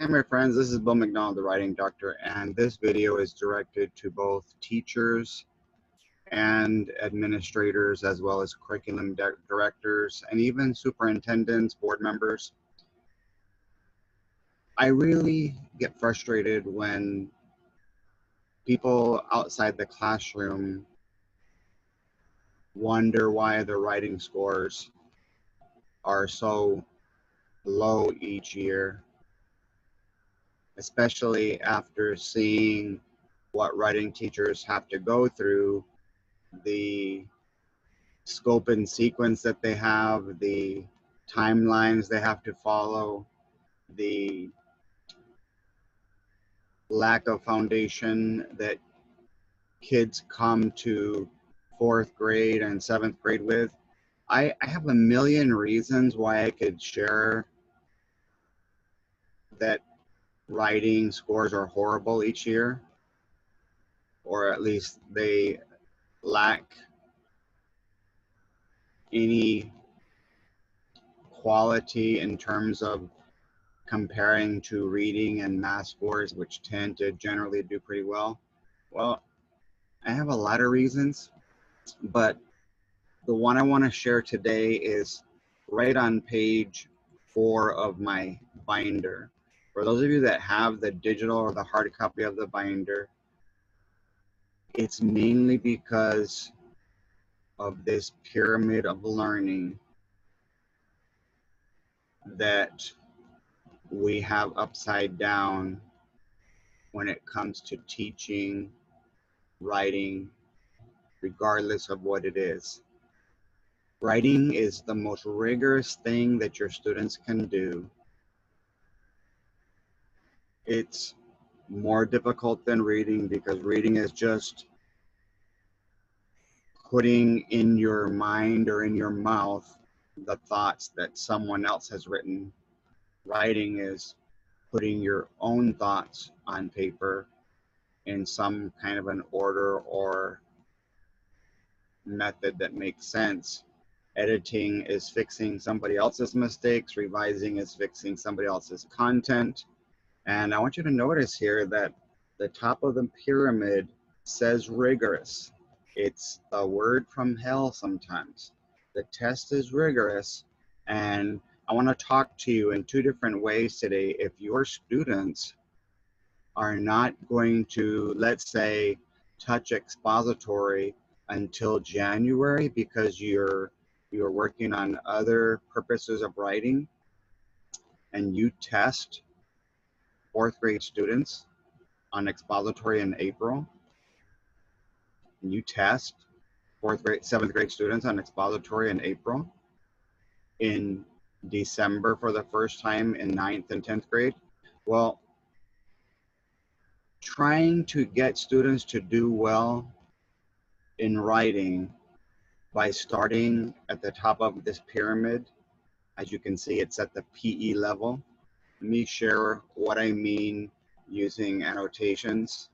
Hey my friends, this is Bill MacDonald, the Writing Doctor, and this video is directed to both teachers and administrators, as well as curriculum directors, and even superintendents, board members. I really get frustrated when people outside the classroom wonder why the writing scores are so low each year, especially after seeing what writing teachers have to go through, the scope and sequence that they have, the timelines they have to follow, the lack of foundation that kids come to fourth grade and seventh grade with. I have a million reasons why I could share that writing scores are horrible each year, or at least they lack any quality in terms of comparing to reading and math scores, which tend to generally do pretty well. Well, I have a lot of reasons, but the one I want to share today is right on page 4 of my binder. For those of you that have the digital or the hard copy of the binder, it's mainly because of this pyramid of learning that we have upside down when it comes to teaching writing, regardless of what it is. Writing is the most rigorous thing that your students can do. It's more difficult than reading because reading is just putting in your mind or in your mouth the thoughts that someone else has written. Writing is putting your own thoughts on paper in some kind of an order or method that makes sense. Editing is fixing somebody else's mistakes. Revising is fixing somebody else's content. And I want you to notice here that the top of the pyramid says rigorous. It's a word from hell sometimes. The test is rigorous, and I want to talk to you in two different ways today. If your students are not going to, let's say, touch expository until January because you're working on other purposes of writing, and you test fourth grade students on expository in April, and you test seventh grade students on expository in April, in December for the first time in 9th and 10th grade. Well, trying to get students to do well in writing by starting at the top of this pyramid, as you can see, it's at the PE level. Let me share what I mean using annotations.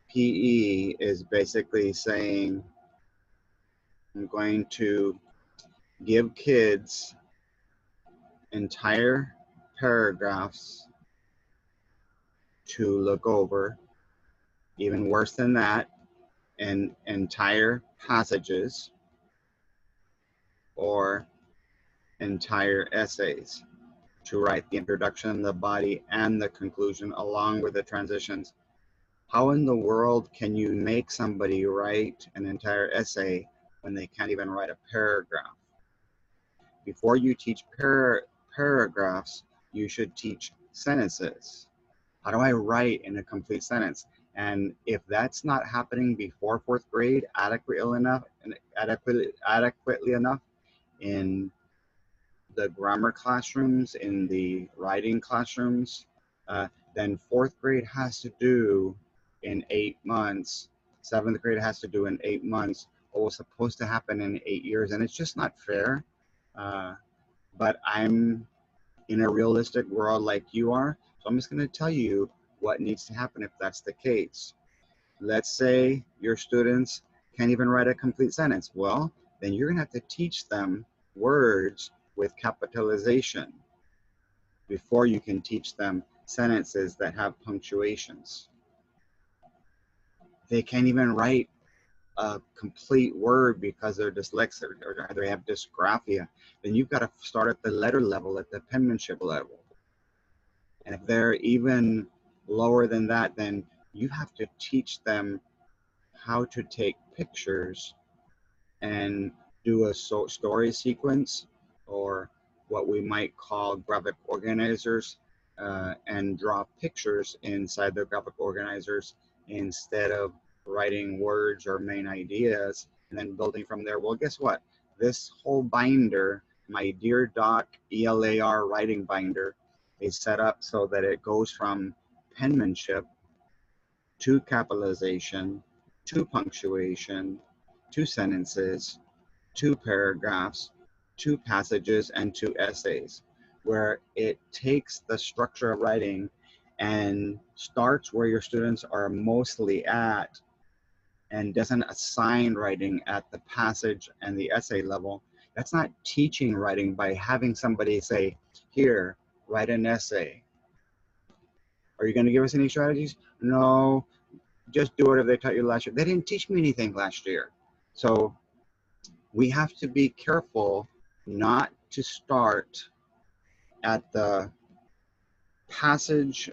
PE is basically saying I'm going to give kids entire paragraphs to look over, even worse than that, and entire passages or entire essays to write the introduction, the body, and the conclusion along with the transitions. How in the world can you make somebody write an entire essay when they can't even write a paragraph? Before you teach paragraphs, you should teach sentences. How do I write in a complete sentence? And if that's not happening before fourth grade adequately enough in the grammar classrooms, in the writing classrooms, then fourth grade has to do in 8 months. Seventh grade has to do in 8 months. What was supposed to happen in 8 years, and it's just not fair. But I'm in a realistic world like you are, so I'm just going to tell you what needs to happen if that's the case. Let's say your students can't even write a complete sentence. Well, then you're going to have to teach them words with capitalization before you can teach them sentences that have punctuations. They can't even write a complete word because they're dyslexic or they have dysgraphia. Then you've got to start at the letter level, at the penmanship level. And if they're even lower than that, then you have to teach them how to take pictures and do a story sequence, or what we might call graphic organizers, and draw pictures inside the graphic organizers instead of writing words or main ideas and then building from there. Well, guess what? This whole binder, my Dear Doc ELAR writing binder, is set up so that it goes from penmanship to capitalization to punctuation to sentences to paragraphs, to passages, and to essays, where it takes the structure of writing and starts where your students are mostly at and doesn't assign writing at the passage and the essay level. That's not teaching writing by having somebody say, here, write an essay. Are you going to give us any strategies? No, just do whatever they taught you last year. They didn't teach me anything last year. So we have to be careful not to start at the passage,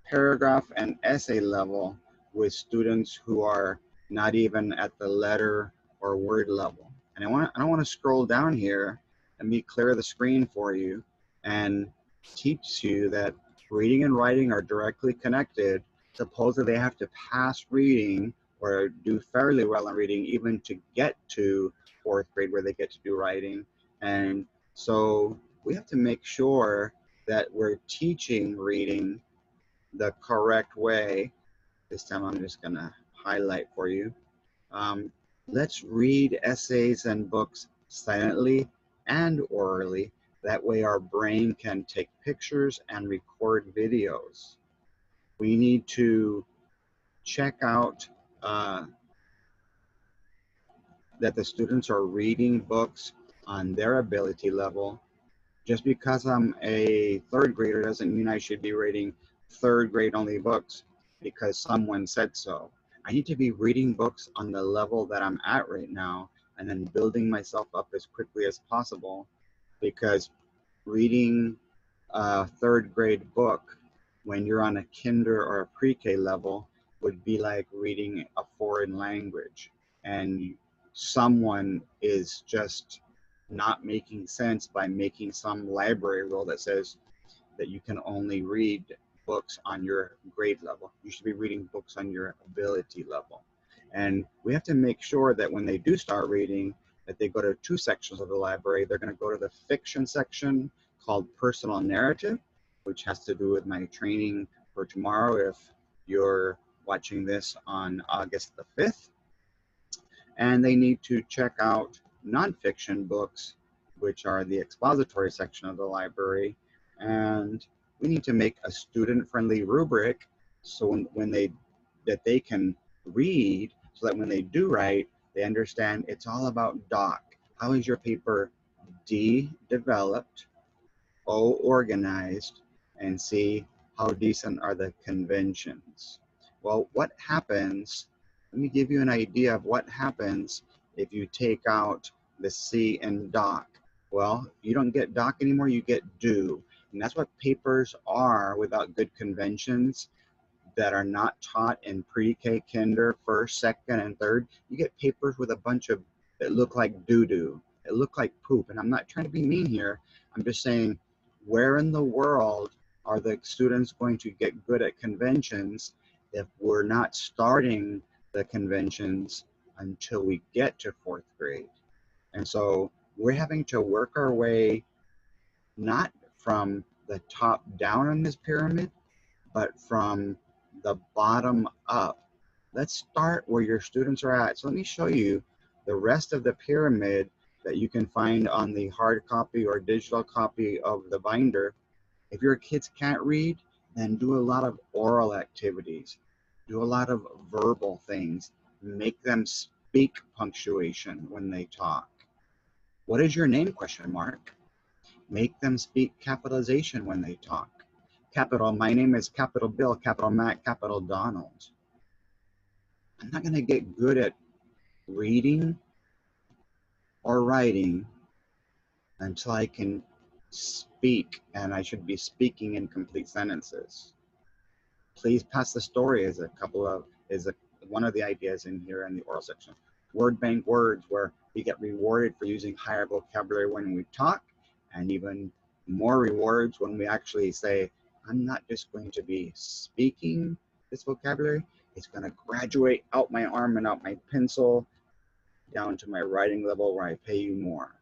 paragraph, and essay level with students who are not even at the letter or word level. And I don't want to scroll down here. Let me clear the screen for you and teach you that reading and writing are directly connected. Supposedly they have to pass reading or do fairly well in reading even to get to fourth grade where they get to do writing. And so we have to make sure that we're teaching reading the correct way. This time I'm just going to highlight for you. Let's read essays and books silently and orally. That way our brain can take pictures and record videos. We need to check out that the students are reading books on their ability level. Just because I'm a third grader doesn't mean I should be reading third grade only books because someone said so. I need to be reading books on the level that I'm at right now and then building myself up as quickly as possible, because reading a third grade book when you're on a kinder or a pre-K level would be like reading a foreign language, and someone is just not making sense by making some library rule that says that you can only read books on your grade level. You should be reading books on your ability level. And we have to make sure that when they do start reading, that they go to two sections of the library. They're going to go to the fiction section called personal narrative, which has to do with my training for tomorrow if you're watching this on August the 5th. And they need to check out nonfiction books, which are the expository section of the library. And we need to make a student-friendly rubric so when they can read, so that when they do write, they understand it's all about doc. How is your paper D, developed, O, organized, and C, how decent are the conventions? Well, what happens, let me give you an idea of what happens if you take out the C in doc. Well, you don't get doc anymore, you get do. And that's what papers are without good conventions that are not taught in pre-K, kinder, first, second, and third. You get papers with a bunch of that look like doo-doo. It look like poop. And I'm not trying to be mean here. I'm just saying, where in the world are the students going to get good at conventions if we're not starting the conventions until we get to fourth grade? And so we're having to work our way not from the top down on this pyramid, but from the bottom up. Let's start where your students are at. So let me show you the rest of the pyramid that you can find on the hard copy or digital copy of the binder. If your kids can't read, then do a lot of oral activities. Do a lot of verbal things. Make them speak punctuation when they talk. What is your name? Question mark. Make them speak capitalization when they talk. capital, my name is capital Bill, capital Mac, capital Donald. I'm not going to get good at reading or writing until I can speak, and I should be speaking in complete sentences. Please pass the story is one of the ideas in here in the oral section. Word bank words, where we get rewarded for using higher vocabulary when we talk, and even more rewards when we actually say, I'm not just going to be speaking this vocabulary, it's going to graduate out my arm and out my pencil down to my writing level where I pay you more.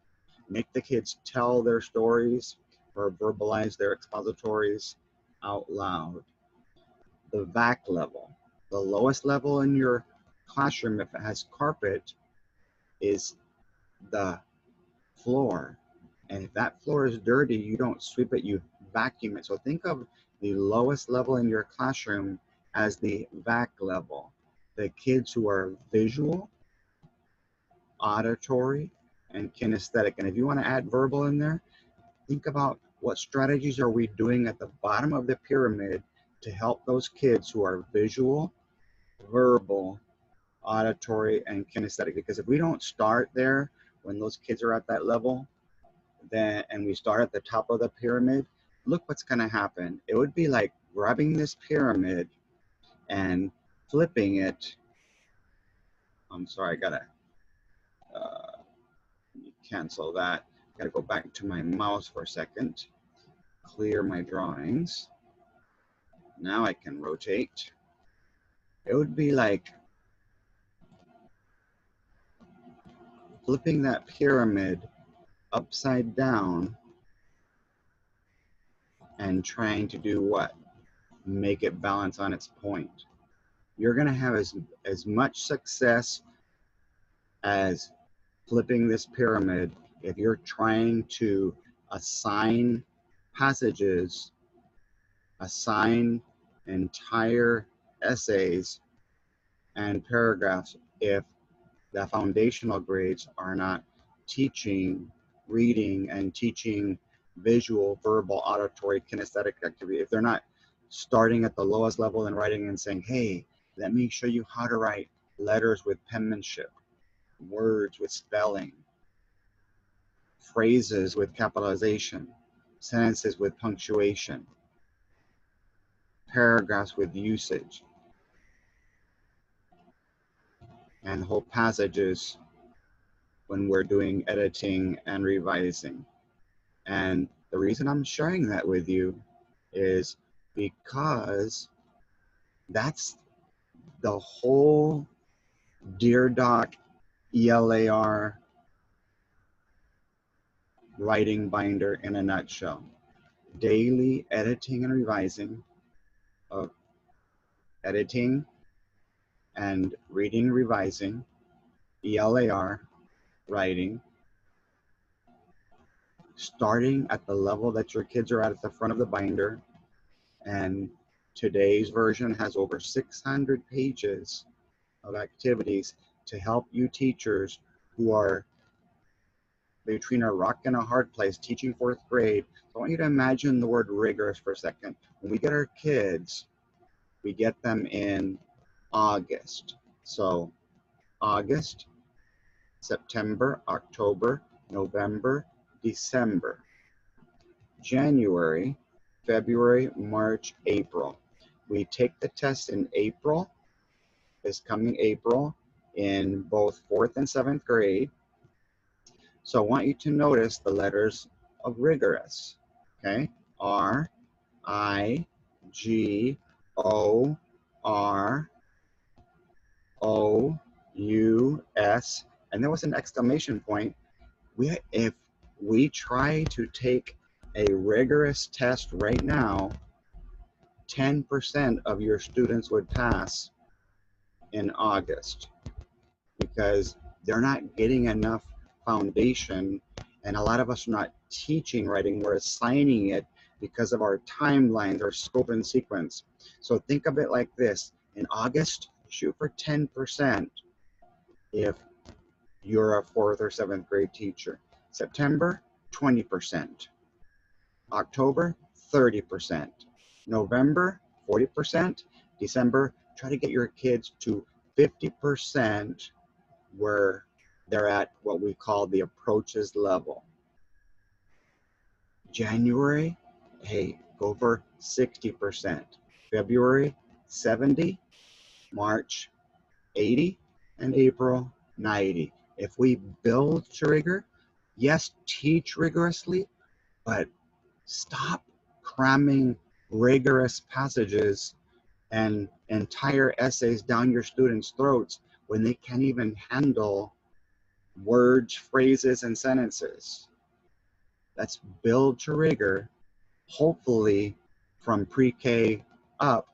Make the kids tell their stories or verbalize their expositories out loud. The VAC level, the lowest level in your classroom, if it has carpet, is the floor. And if that floor is dirty, you don't sweep it, you vacuum it. So think of the lowest level in your classroom as the VAC level. The kids who are visual, auditory, and kinesthetic. And if you want to add verbal in there, think about what strategies are we doing at the bottom of the pyramid to help those kids who are visual, verbal, auditory, and kinesthetic. Because if we don't start there when those kids are at that level, then and we start at the top of the pyramid, look what's going to happen. It would be like grabbing this pyramid and flipping it. I'm sorry, I gotta cancel that. Gotta go back to my mouse for a second. Clear my drawings. Now I can rotate. It would be like flipping that pyramid upside down and trying to do what? Make it balance on its point. You're going to have as much success as flipping this pyramid if you're trying to assign passages, assign entire essays and paragraphs if the foundational grades are not teaching reading and teaching visual, verbal, auditory, kinesthetic activity. If they're not starting at the lowest level and writing and saying, hey, let me show you how to write letters with penmanship, words with spelling, phrases with capitalization, sentences with punctuation, paragraphs with usage, and whole passages when we're doing editing and revising. And the reason I'm sharing that with you is because that's the whole Dear Doc ELAR writing binder in a nutshell. Daily editing and revising of editing and reading, revising, ELAR writing, starting at the level that your kids are at the front of the binder. And today's version has over 600 pages of activities to help you teachers who are between a rock and a hard place teaching fourth grade. So I want you to imagine the word rigorous for a second. When we get our kids, we get them in August. So August, September, October, November, December, January, February, March, April. We take the test in April, this coming April, in both 4th and 7th grade. So I want you to notice the letters of rigorous, okay? R, I, G, O, R, O, U, S, and there was an exclamation point. If we try to take a rigorous test right now, 10% of your students would pass in August because they're not getting enough foundation, and a lot of us are not teaching writing, we're assigning it because of our timelines, our scope and sequence. So think of it like this: in August, shoot for 10% if you're a 4th or 7th grade teacher. September, 20%. October, 30%. November, 40%. December, try to get your kids to 50% where they're at what we call the approaches level. January, hey, go for 60%. February, 70. March, 80. And April, 90. If we build to rigor, yes, teach rigorously, but stop cramming rigorous passages and entire essays down your students' throats when they can't even handle words, phrases, and sentences. Let's build to rigor, hopefully from pre-K up.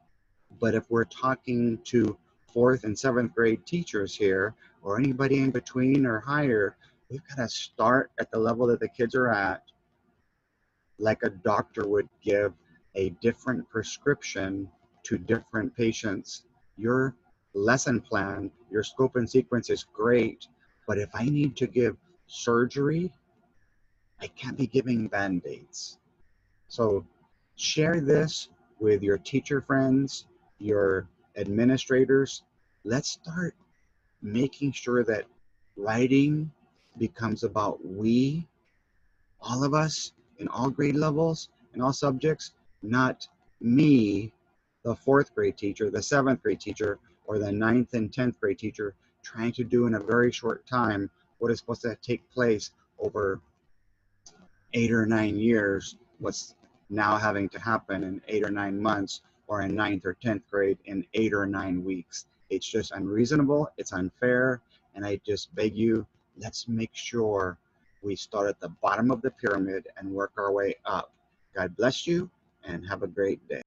But if we're talking to 4th and 7th grade teachers here, or anybody in between or higher, we've got to start at the level that the kids are at, like a doctor would give a different prescription to different patients. Your lesson plan, your scope and sequence is great, but if I need to give surgery, I can't be giving band-aids. So share this with your teacher friends, your administrators. Let's start making sure that writing becomes about we, all of us, in all grade levels, in all subjects, not me, the 4th grade teacher, the 7th grade teacher, or the 9th and 10th grade teacher, trying to do in a very short time what is supposed to take place over 8 or 9 years, what's now having to happen in 8 or 9 months, or in 9th or 10th grade in 8 or 9 weeks. It's just unreasonable, it's unfair, and I just beg you, let's make sure we start at the bottom of the pyramid and work our way up. God bless you, and have a great day.